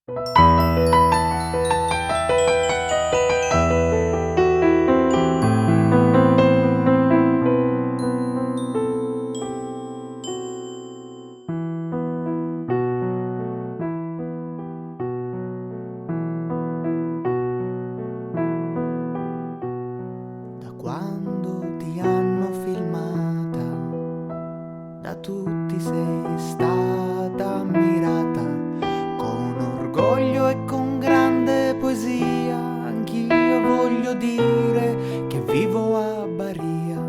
Da quando ti hanno filmata, da tutti sei stata ammirata, con orgoglio e con grande poesia. Anch'io voglio dire che vivo a Baria.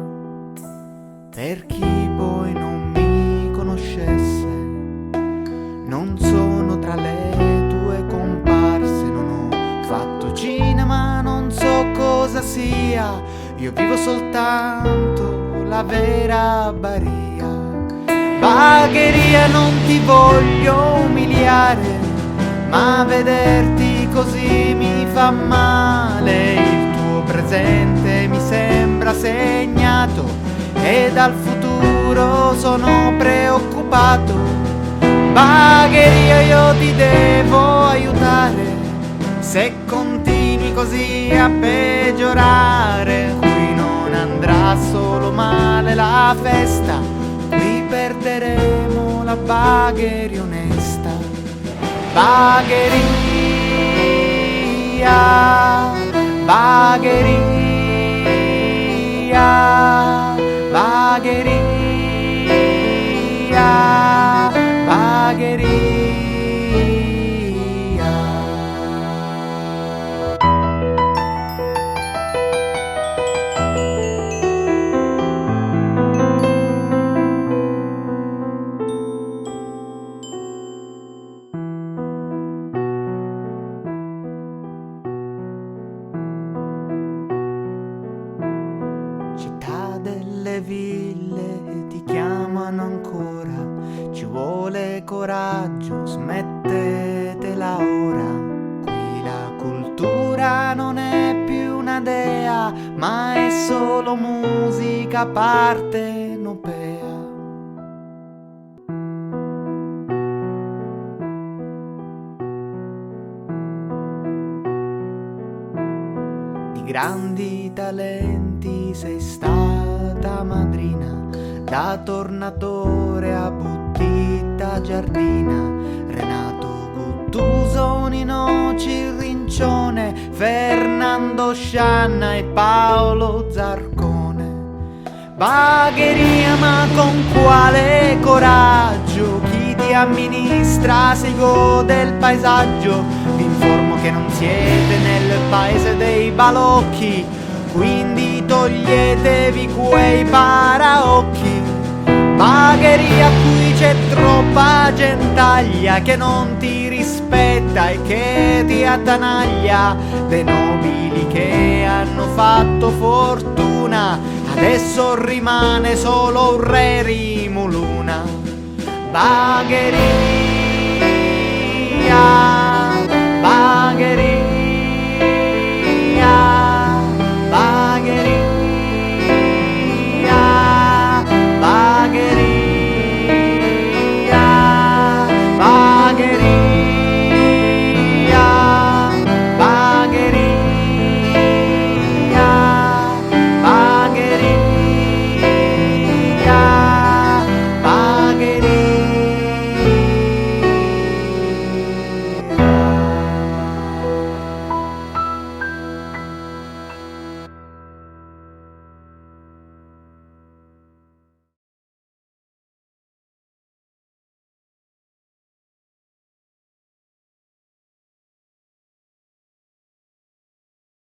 Per chi poi non mi conoscesse, non sono tra le tue comparse, non ho fatto cinema, non so cosa sia, io vivo soltanto la vera Baria. Bagheria, non ti voglio umiliare, ma vederti così mi fa male. Il tuo presente mi sembra segnato e dal futuro sono preoccupato. Bagheria, io ti devo aiutare, se continui così a peggiorare. Qui non andrà solo male la festa, qui perderemo la Bagheria onesta. Bagheria, Bagheria, Bagheria, Bagheria. Città delle ville ti chiamano ancora, ci vuole coraggio, smettetela ora. Qui la cultura non è più una dea, ma è solo musica partenopea. Di grandi talenti sei stata madrina, da Tornatore a Buttita Giardina, Renato Guttuso, Nino Cirrincione, Fernando Scianna e Paolo Zarcone. Bagheria, ma con quale coraggio? Chi ti amministra si gode del paesaggio. Vi informo che non siete nel paese dei balocchi, quindi toglietevi quei paraocchi. Bagheria, qui c'è troppa gentaglia che non ti rispetta e che ti attanaglia. Dei nobili che hanno fatto fortuna, adesso rimane solo un re Rimuluna. Bagheria.